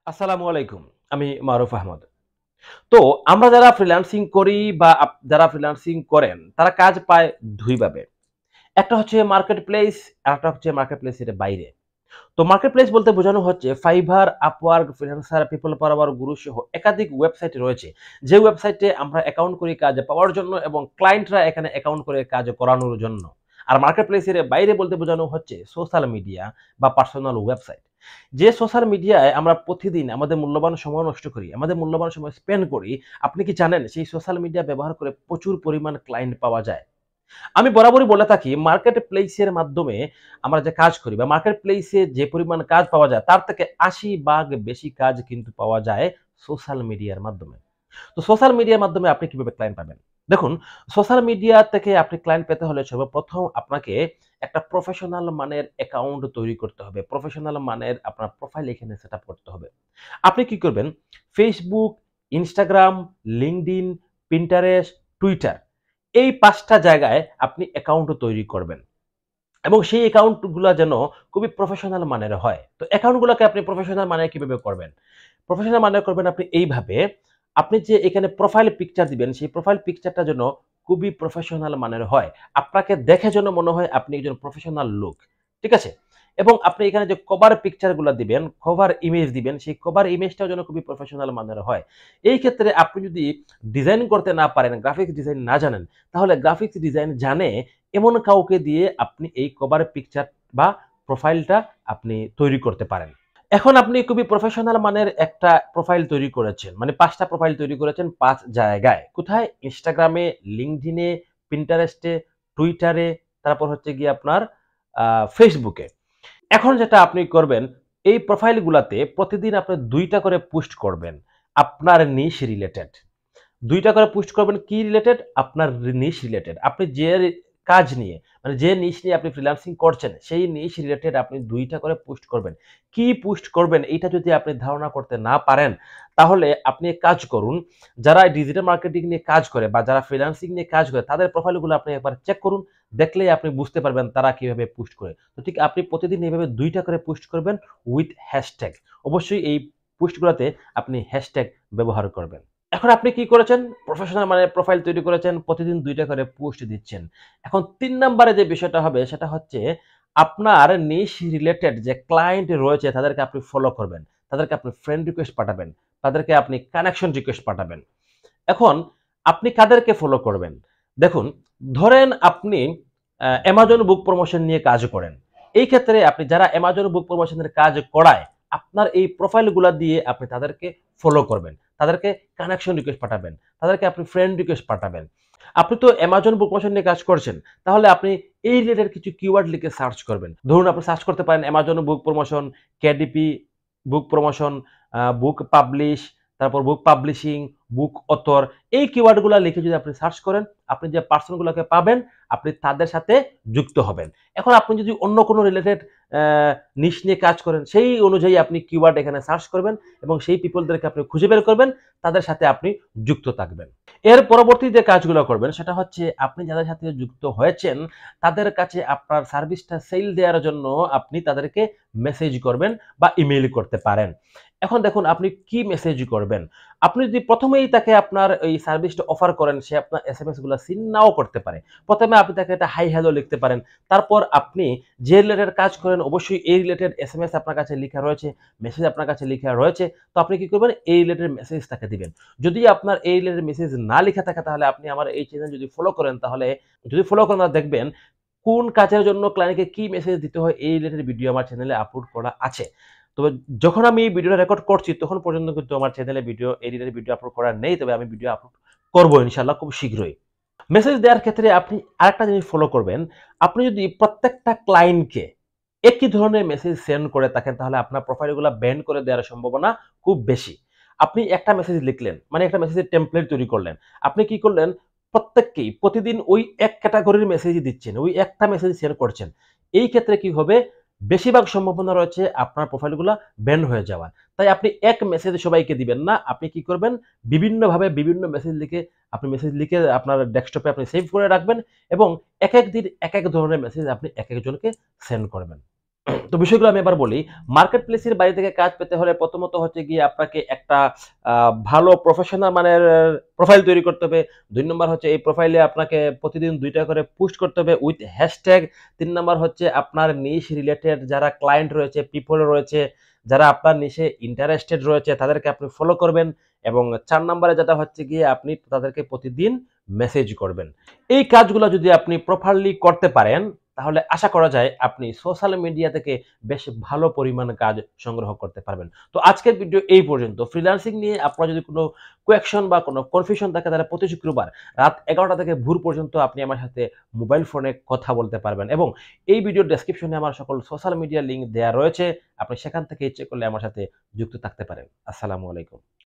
আসসালামু আলাইকুম। আমি মারুফ আহমদ। তো আমরা যারা ফ্রিল্যান্সিং করি বা যারা ফ্রিল্যান্সিং করেন তারা কাজ পায় ২ ভাবে। একটা হচ্ছে মার্কেট প্লেস, আরেকটা হচ্ছে মার্কেট প্লেসের বাইরে। তো মার্কেট প্লেস বলতে বোঝানো হচ্ছে ফাইবার, আপওয়ার্ক, ফ্রিল্যান্সার, পিপল পাওয়ার, গুরু সহ একাধিক ওয়েবসাইট রয়েছে। যে ওয়েবসাইটে আমরা অ্যাকাউন্ট করি কাজ পাওয়ার জন্য এবং ক্লায়েন্টরা এখানে অ্যাকাউন্ট করে কাজ করানোর জন্য। আর মার্কেট প্লেসের বাইরে বলতে বোঝানো হচ্ছে সোশ্যাল মিডিয়া বা পার্সোনাল ওয়েবসাইট। যে সোশ্যাল মিডিয়ায় আমরা প্রতিদিন আমাদের মূল্যবান সময় নষ্ট করি, আমাদের মূল্যবান সময় স্পেন্ড করি, আপনি কি জানেন সেই সোশ্যাল মিডিয়া ব্যবহার করে প্রচুর পরিমাণ ক্লায়েন্ট পাওয়া যায়? আমি বরাবরই বলে থাকি মার্কেট প্লেসের মাধ্যমে আমরা যে কাজ করি বা মার্কেট প্লেসে যে পরিমাণ কাজ পাওয়া যায় তার থেকে ৮০ ভাগ বেশি কাজ কিন্তু পাওয়া যায় সোশ্যাল মিডিয়ার মাধ্যমে। তো সোশ্যাল মিডিয়ার মাধ্যমে আপনি কিভাবে ক্লায়েন্ট পাবেন? দেখুন, সোশ্যাল মিডিয়া থেকে আপনি ক্লায়েন্ট পেতে হলে সর্বপ্রথম আপনাকে একটা প্রফেশনাল মানের অ্যাকাউন্ট তৈরি করতে হবে। প্রফেশনাল মানের আপনার প্রোফাইল এখানে সেটআপ করতে হবে। আপনি কি করবেন? Facebook, Instagram, LinkedIn, Pinterest, Twitter এই ৫ টা জায়গায় আপনি অ্যাকাউন্ট তৈরি করবেন। এবং সেই অ্যাকাউন্ট গুলা যেন খুবই প্রফেশনাল মানের হয়। তো অ্যাকাউন্ট গুলাকে আপনি প্রফেশনাল মানে কিভাবে করবেন? প্রফেশনাল মানে করবেন আপনি এইভাবে, আপনি যে এখানে প্রোফাইল পিকচার দিবেন, সেই প্রোফাইল পিকচারটা যেন খুবই প্রফেশনাল মানের হয়। আপনাকে দেখে যেন মনে হয় আপনি একজন প্রফেশনাল লোক। ঠিক আছে? এবং আপনি এখানে যে কভার পিকচার গুলা দিবেন, কভার ইমেজ দিবেন, সেই কভার ইমেজটাও যেন খুবই প্রফেশনাল মানের হয়। এই ক্ষেত্রে আপনি যদি ডিজাইন করতে না পারেন, গ্রাফিক্স ডিজাইন না জানেন, তাহলে গ্রাফিক্স ডিজাইন জানে এমন কাউকে দিয়ে আপনি এই কভার পিকচার বা প্রোফাইলটা আপনি তৈরি করতে পারেন। এখন আপনি খুবই প্রফেশনাল মানের একটা প্রোফাইল তৈরি করেছেন। মানে ৫ টা প্রোফাইল তৈরি করেছেন ৫ জায়গায়। কোথায়? Instagram এ, LinkedIn এ, Pinterest এ, Twitter এ, তারপর হচ্ছে গিয়ে আপনার আ Facebook এ। এখন যেটা আপনি করবেন, এই প্রোফাইল গুলাতে প্রতিদিন আপনি ২ টা করে পোস্ট করবেন। আপনার নিশ রিলেটেড। ২ টা করে পোস্ট করবেন কি রিলেটেড? আপনার নিশ রিলেটেড। আপনি যে কাজ নিয়ে মানে যে নিশ নিয়ে আপনি ফ্রিল্যান্সিং করছেন, সেই নিশ রিলেটেড আপনি ২ টা করে পোস্ট করবেন। কি পোস্ট করবেন এইটা যদি আপনি ধারণা করতে না পারেন, তাহলে আপনি এক কাজ করুন, যারা ডিজিটাল মার্কেটিং নিয়ে কাজ করে বা যারা ফ্রিল্যান্সিং নিয়ে কাজ করে তাদের প্রোফাইলগুলো আপনি একবার চেক করুন। দেখলেই আপনি বুঝতে পারবেন তারা কিভাবে পোস্ট করে। তো ঠিক আপনি প্রতিদিন এভাবে ২ টা করে পোস্ট করবেন উইথ হ্যাশট্যাগ। অবশ্যই এই পোস্টগুলাতে আপনি হ্যাশট্যাগ ব্যবহার করবেন। এখন আপনি কি করেছেন? প্রফেশনাল মানে প্রোফাইল তৈরি করেছেন, প্রতিদিন ২ টা করে পোস্ট দিচ্ছেন। এখন ৩ নাম্বারে যে বিষয়টা হবে সেটা হচ্ছে আপনার নিশ রিলেটেড যে ক্লায়েন্ট রয়েছে তাদেরকে আপনি ফলো করবেন। তাদেরকে আপনি ফ্রেন্ড রিকোয়েস্ট পাঠাবেন। তাদেরকে আপনি কানেকশন রিকোয়েস্ট পাঠাবেন। এখন আপনি কাদেরকে ফলো করবেন? দেখুন, ধরেন আপনি Amazon বুক প্রমোশন নিয়ে কাজ করেন। এই ক্ষেত্রে আপনি যারা Amazon বুক প্রমোশনের কাজ করায়, আপনার এই প্রোফাইলগুলা দিয়ে আপনি তাদেরকে ফলো করবেন। তাদেরকে কানেকশন রিকোয়েস্ট পাঠাবেন। তাদেরকে আপনি ফ্রেন্ড রিকোয়েস্ট পাঠাবেন। আপনি তো Amazon বুক প্রমোশন নিয়ে কাজ করছেন। তাহলে আপনি এই রিলেটেড কিছু কিওয়ার্ড লিখে সার্চ করবেন। ধরুন আপনি সার্চ করতে পারেন Amazon book promotion, KDP book promotion, book publish, তারপর বুক পাবলিশিং, বুক অথর এই কিওয়ার্ডগুলা লিখে যদি আপনি সার্চ করেন, আপনি যে পারসন গুলাকে পাবেন, আপনি তাদের সাথে যুক্ত হবেন। এখন আপনি যদি অন্য কোনো রিলেটেড নিশ নিয়ে কাজ করেন, সেই অনুযায়ী আপনি কিওয়ার্ড এখানে সার্চ করবেন এবং সেই পিপলদেরকে আপনি খুঁজে বের করবেন, তাদের সাথে আপনি যুক্ত থাকবেন। এর পরবর্তী যে কাজগুলো করবেন সেটা হচ্ছে আপনি যাদের সাথে যুক্ত হয়েছেন, তাদের কাছে আপনার সার্ভিসটা সেল দেওয়ার জন্য আপনি তাদেরকে মেসেজ করবেন বা ইমেইল করতে পারেন। এখন দেখুন আপনি কি মেসেজ করবেন? আপনি যদি প্রথমেই তাকে আপনার এই সার্ভিসটা অফার করেন, সে আপনার এসএমএস গুলা সিন নাও করতে পারে। প্রথমে আপনি তাকে একটা হাই হ্যালো লিখতে পারেন। তারপর আপনি যে রিলেটেড কাজ করেন অবশ্যই এই রিলেটেড এসএমএস আপনার কাছে লিখা রয়েছে, মেসেজ আপনার কাছে লিখা রয়েছে। তো আপনি কি করবেন? এই রিলেটেড মেসেজ তাকে দিবেন। যদি আপনার এই রিলেটেড মেসেজ না লিখা থাকে তাহলে আপনি আমার এই চ্যানেল যদি ফলো করেন তাহলে যদি ফলো করেন তাহলে দেখবেন কোন কাজের জন্য ক্লায়েন্টকে কি মেসেজ দিতে হয় এই রিলেটেড ভিডিও আমার চ্যানেলে আপলোড করা আছে। তবে যখন আমি এই ভিডিওটা রেকর্ড করছি তখন পর্যন্ত কিন্তু আমার চ্যানেলে ভিডিও এই রিলেটেড ভিডিও আপলোড করা নেই। তবে আমি ভিডিও আপলোড করব ইনশাআল্লাহ খুব শীঘ্রই। মেসেজ দেওয়ার ক্ষেত্রে আপনি আরেকটা জিনিস ফলো করবেন। আপনি যদি প্রত্যেকটা ক্লায়েন্টকে একই ধরনের মেসেজ সেন্ড করে থাকেন তাহলে আপনার প্রোফাইলগুলা ব্যান করে দেওয়ার সম্ভাবনা খুব বেশি। আপনি একটা মেসেজ লিখলেন, মানে একটা মেসেজের টেমপ্লেট তৈরি করলেন। আপনি কি করলেন? প্রত্যেককেই প্রতিদিন ওই এক ক্যাটেগরির মেসেজই দিচ্ছেন। ওই একটা মেসেজ সেন্ড করছেন। এই ক্ষেত্রে কি হবে? বেশিরভাগ সম্ভাবনা রয়েছে আপনার প্রোফাইলগুলা ব্যান হয়ে যাওয়ার। তাই আপনি এক মেসেজ সবাইকে দিবেন না। আপনি কি করবেন? বিভিন্নভাবে বিভিন্ন মেসেজ লিখে আপনার ডেস্কটপে আপনি সেভ করে রাখবেন এবং একেক দিন একেক ধরনের মেসেজ আপনি একেকজনকে সেন্ড করবেন। তো বিষয়গুলো আমি এবার বলি। মার্কেট প্লেসের বাইরে থেকে কাজ পেতে হলে প্রথমত হচ্ছে গিয়ে আপনাকে একটা ভালো প্রফেশনাল মানের প্রোফাইল তৈরি করতে হবে। ২ নম্বর হচ্ছে এই প্রোফাইলে আপনাকে প্রতিদিন ২ টা করে পোস্ট করতে হবে উইথ হ্যাশট্যাগ। ৩ নম্বর হচ্ছে আপনার নিশ রিলেটেড যারা ক্লায়েন্ট রয়েছে, পিপল রয়েছে, যারা আপনার নিশে ইন্টারেস্টেড রয়েছে তাদেরকে আপনি ফলো করবেন এবং ৪ নম্বরে যেটা হচ্ছে গিয়ে আপনি তাদেরকে প্রতিদিন মেসেজ করবেন। এই কাজগুলো যদি আপনি প্রপারলি করতে পারেন তাহলে আশা করা যায় আপনি সোশ্যাল মিডিয়া থেকে বেশ ভালো পরিমাণ কাজ সংগ্রহ করতে পারবেন। তো আজকের ভিডিও এই পর্যন্ত। ফ্রিল্যান্সিং নিয়ে আপনার যদি কোনো কোয়েকশন বা কোনো কনফিউশন থাকে তাহলে প্রতি শুক্রবার রাত ১১টা থেকে ভোর পর্যন্ত আপনি আমার সাথে মোবাইল ফোনে কথা বলতে পারবেন এবং এই ভিডিওর ডেসক্রিপশনে আমার সকল সোশ্যাল মিডিয়া লিঙ্ক দেয়া রয়েছে। আপনি সেখান থেকে ইচ্ছে করলে আমার সাথে যুক্ত থাকতে পারেন। আসসালামু আলাইকুম।